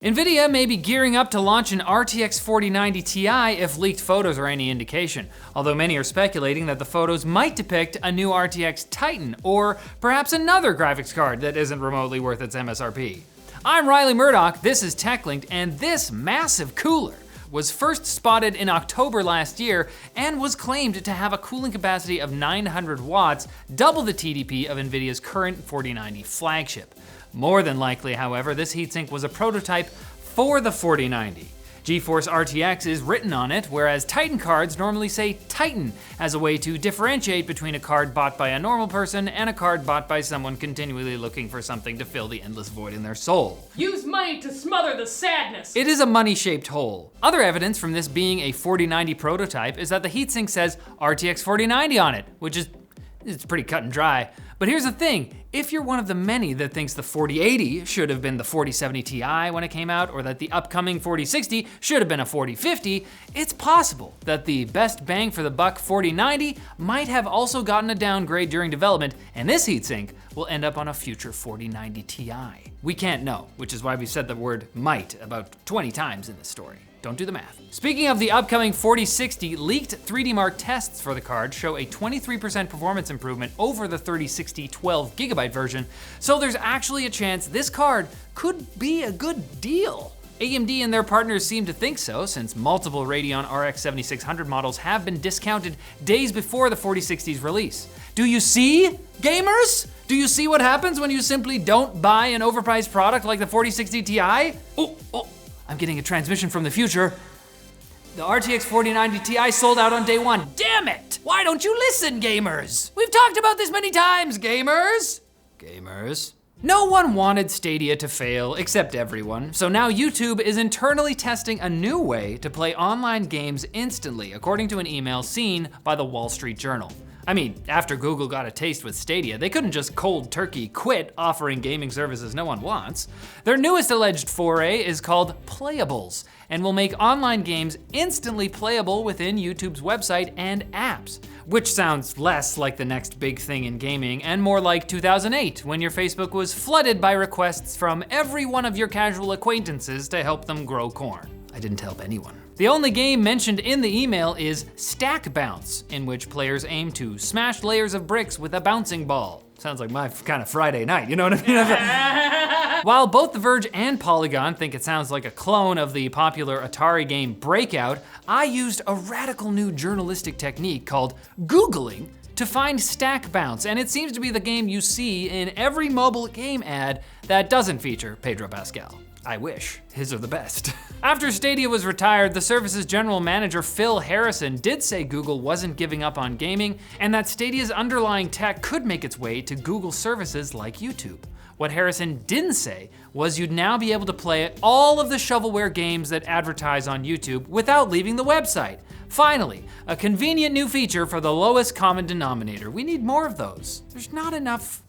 NVIDIA may be gearing up to launch an RTX 4090 Ti if leaked photos are any indication, although many are speculating that the photos might depict a new RTX Titan or perhaps another graphics card that isn't remotely worth its MSRP. I'm Riley Murdoch, this is TechLinked, and this massive cooler was first spotted in October last year and was claimed to have a cooling capacity of 900 watts, double the TDP of NVIDIA's current 4090 flagship. More than likely, however, this heatsink was a prototype for the 4090. GeForce RTX is written on it, whereas Titan cards normally say Titan as a way to differentiate between a card bought by a normal person and a card bought by someone continually looking for something to fill the endless void in their soul. Use money to smother the sadness. It is a money-shaped hole. Other evidence from this being a 4090 prototype is that the heatsink says RTX 4090 on it, which is it's pretty cut and dry. But here's the thing, if you're one of the many that thinks the 4080 should have been the 4070 Ti when it came out, or that the upcoming 4060 should have been a 4050, it's possible that the best bang for the buck 4090 might have also gotten a downgrade during development, and this heatsink will end up on a future 4090 Ti. We can't know, which is why we said the word might about 20 times in this story. Don't do the math. Speaking of the upcoming 4060, leaked 3D Mark tests for the card show a 23% performance improvement over the 3060 12GB version, so there's actually a chance this card could be a good deal. AMD and their partners seem to think so, since multiple Radeon RX 7600 models have been discounted days before the 4060's release. Do you see, gamers? Do you see what happens when you simply don't buy an overpriced product like the 4060 Ti? Oh. I'm getting a transmission from the future. The RTX 4090 Ti sold out on day one. Damn it! Why don't you listen, gamers? We've talked about this many times, gamers. Gamers. No one wanted Stadia to fail, except everyone. So now YouTube is internally testing a new way to play online games instantly, according to an email seen by the Wall Street Journal. I mean, after Google got a taste with Stadia, they couldn't just cold turkey quit offering gaming services no one wants. Their newest alleged foray is called Playables, and will make online games instantly playable within YouTube's website and apps, which sounds less like the next big thing in gaming and more like 2008, when your Facebook was flooded by requests from every one of your casual acquaintances to help them grow corn. I didn't help anyone. The only game mentioned in the email is Stack Bounce, in which players aim to smash layers of bricks with a bouncing ball. Sounds like my kind of Friday night, you know what I mean? While both The Verge and Polygon think it sounds like a clone of the popular Atari game Breakout, I used a radical new journalistic technique called Googling to find Stack Bounce, and it seems to be the game you see in every mobile game ad that doesn't feature Pedro Pascal. I wish, his are the best. After Stadia was retired, the service's general manager, Phil Harrison, did say Google wasn't giving up on gaming and that Stadia's underlying tech could make its way to Google services like YouTube. What Harrison didn't say was you'd now be able to play all of the shovelware games that advertise on YouTube without leaving the website. Finally, a convenient new feature for the lowest common denominator. We need more of those. There's not enough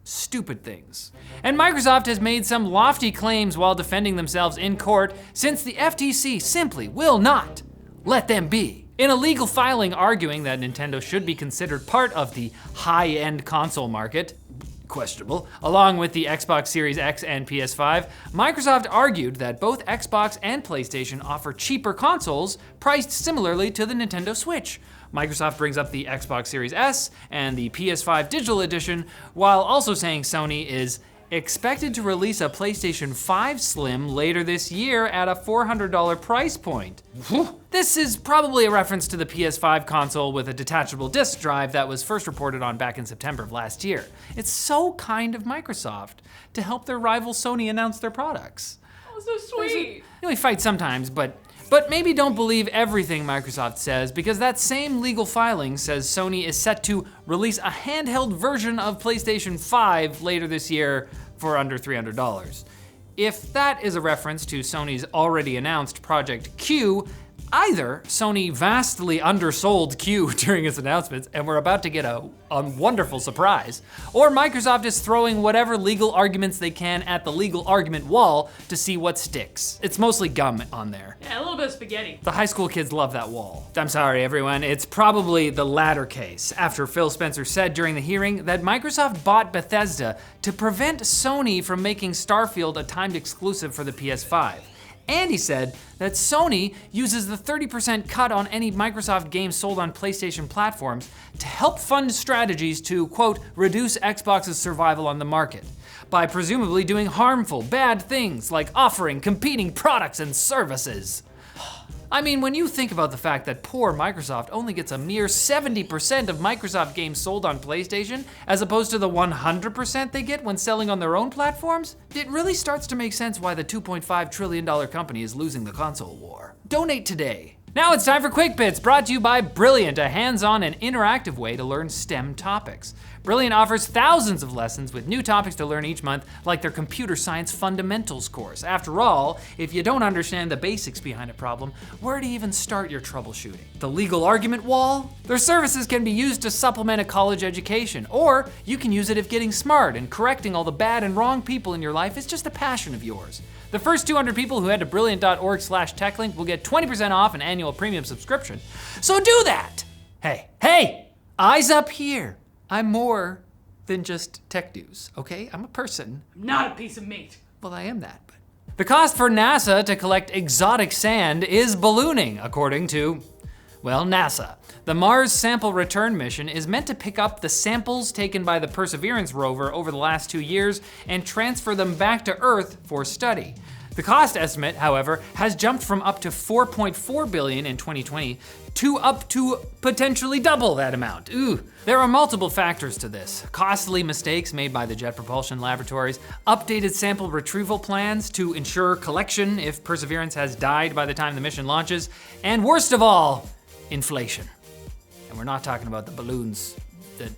stupid things. And Microsoft has made some lofty claims while defending themselves in court, since the FTC simply will not let them be. In a legal filing arguing that Nintendo should be considered part of the high-end console market, questionable, along with the Xbox Series X and PS5, Microsoft argued that both Xbox and PlayStation offer cheaper consoles priced similarly to the Nintendo Switch. Microsoft brings up the Xbox Series S and the PS5 Digital Edition, while also saying Sony is expected to release a PlayStation 5 Slim later this year at a $400 price point. This is probably a reference to the PS5 console with a detachable disk drive that was first reported on back in September of last year. It's so kind of Microsoft to help their rival Sony announce their products. Oh, so sweet. We fight sometimes, but maybe don't believe everything Microsoft says, because that same legal filing says Sony is set to release a handheld version of PlayStation 5 later this year for under $300. If that is a reference to Sony's already announced Project Q, either Sony vastly undersold Q during its announcements and we're about to get a wonderful surprise, or Microsoft is throwing whatever legal arguments they can at the legal argument wall to see what sticks. It's mostly gum on there. Yeah, a little bit of spaghetti. The high school kids love that wall. I'm sorry, everyone. It's probably the latter case, after Phil Spencer said during the hearing that Microsoft bought Bethesda to prevent Sony from making Starfield a timed exclusive for the PS5. And he said that Sony uses the 30% cut on any Microsoft game sold on PlayStation platforms to help fund strategies to, quote, reduce Xbox's survival on the market, by presumably doing harmful, bad things like offering competing products and services. I mean, when you think about the fact that poor Microsoft only gets a mere 70% of Microsoft games sold on PlayStation, as opposed to the 100% they get when selling on their own platforms, it really starts to make sense why the $2.5 trillion company is losing the console war. Donate today. Now it's time for Quick Bits, brought to you by Brilliant, a hands-on and interactive way to learn STEM topics. Brilliant offers thousands of lessons with new topics to learn each month, like their computer science fundamentals course. After all, if you don't understand the basics behind a problem, where do you even start your troubleshooting? The legal argument wall? Their services can be used to supplement a college education, or you can use it if getting smart and correcting all the bad and wrong people in your life is just a passion of yours. The first 200 people who head to brilliant.org/techlink will get 20% off an annual premium subscription. So do that! Hey, eyes up here. I'm more than just tech news, okay? I'm a person. Not a piece of meat. Well, I am that, but. The cost for NASA to collect exotic sand is ballooning, according to, well, NASA. The Mars Sample Return mission is meant to pick up the samples taken by the Perseverance rover over the last 2 years and transfer them back to Earth for study. The cost estimate, however, has jumped from up to $4.4 billion in 2020 to up to potentially double that amount. Ooh. There are multiple factors to this. Costly mistakes made by the Jet Propulsion Laboratories, updated sample retrieval plans to ensure collection if Perseverance has died by the time the mission launches, and worst of all, inflation. And we're not talking about the balloons that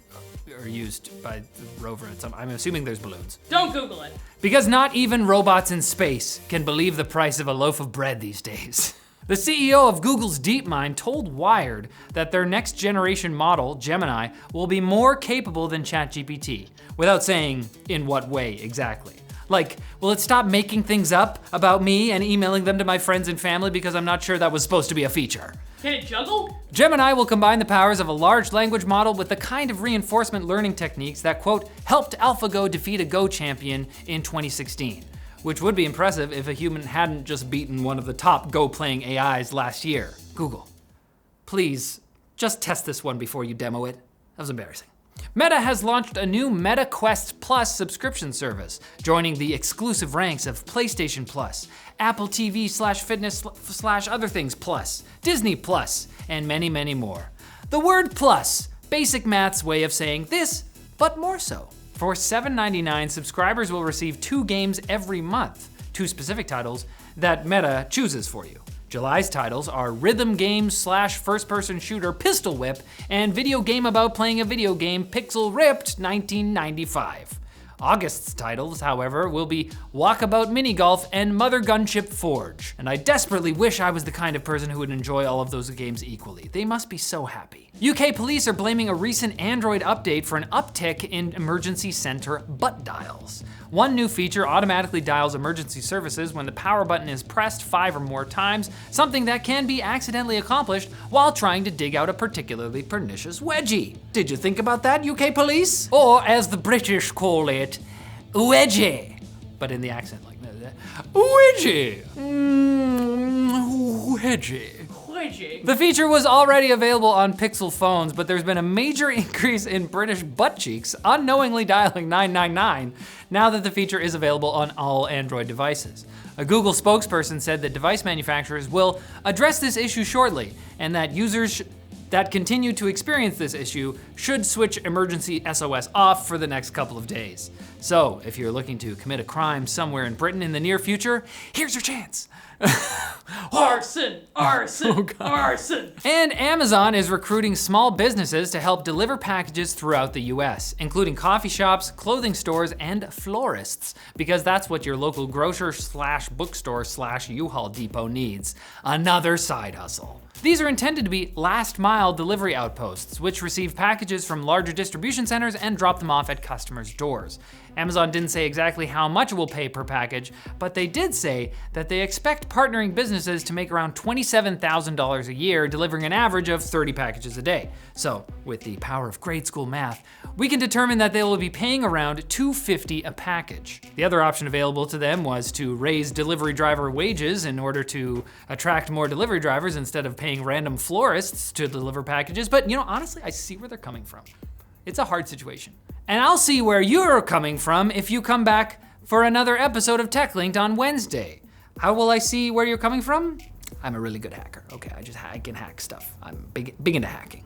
are used by the rover. I'm assuming there's balloons. Don't Google it. Because not even robots in space can believe the price of a loaf of bread these days. The CEO of Google's DeepMind told Wired that their next generation model, Gemini, will be more capable than ChatGPT, without saying in what way exactly. Like, will it stop making things up about me and emailing them to my friends and family because I'm not sure that was supposed to be a feature? Can it juggle? Gemini will combine the powers of a large language model with the kind of reinforcement learning techniques that, quote, helped AlphaGo defeat a Go champion in 2016. Which would be impressive if a human hadn't just beaten one of the top Go playing AIs last year. Google, please, just test this one before you demo it. That was embarrassing. Meta has launched a new Meta Quest Plus subscription service, joining the exclusive ranks of PlayStation Plus, Apple TV/fitness/other things plus, Disney Plus, and many, many more. The word plus, basic math's way of saying this, but more so. For $7.99, subscribers will receive 2 games every month, 2 specific titles that Meta chooses for you. July's titles are rhythm game / first-person shooter Pistol Whip and video game about playing a video game Pixel Ripped 1995. August's titles, however, will be Walkabout Mini Golf and Mother Gunship Forge. And I desperately wish I was the kind of person who would enjoy all of those games equally. They must be so happy. UK police are blaming a recent Android update for an uptick in emergency center butt dials. One new feature automatically dials emergency services when the power button is pressed 5 or more times, something that can be accidentally accomplished while trying to dig out a particularly pernicious wedgie. Did you think about that, UK police? Or as the British call it, wedgie. But in the accent like that. Wedgie. Wedgie. The feature was already available on Pixel phones, but there's been a major increase in British butt cheeks unknowingly dialing 999 now that the feature is available on all Android devices. A Google spokesperson said that device manufacturers will address this issue shortly and that users that continue to experience this issue should switch emergency SOS off for the next couple of days. So if you're looking to commit a crime somewhere in Britain in the near future, here's your chance. Arson, arson, arson. And Amazon is recruiting small businesses to help deliver packages throughout the US, including coffee shops, clothing stores, and florists, because that's what your local grocer / bookstore / U-Haul depot needs. Another side hustle. These are intended to be last mile delivery outposts, which receive packages from larger distribution centers and drop them off at customers' doors. Amazon didn't say exactly how much it will pay per package, but they did say that they expect partnering businesses to make around $27,000 a year, delivering an average of 30 packages a day. So, with the power of grade school math, we can determine that they will be paying around $250 a package. The other option available to them was to raise delivery driver wages in order to attract more delivery drivers instead of paying random florists to deliver packages. But honestly, I see where they're coming from. It's a hard situation. And I'll see where you're coming from if you come back for another episode of Tech Linked on Wednesday. How will I see where you're coming from? I'm a really good hacker. Okay, I can hack stuff. I'm big into hacking.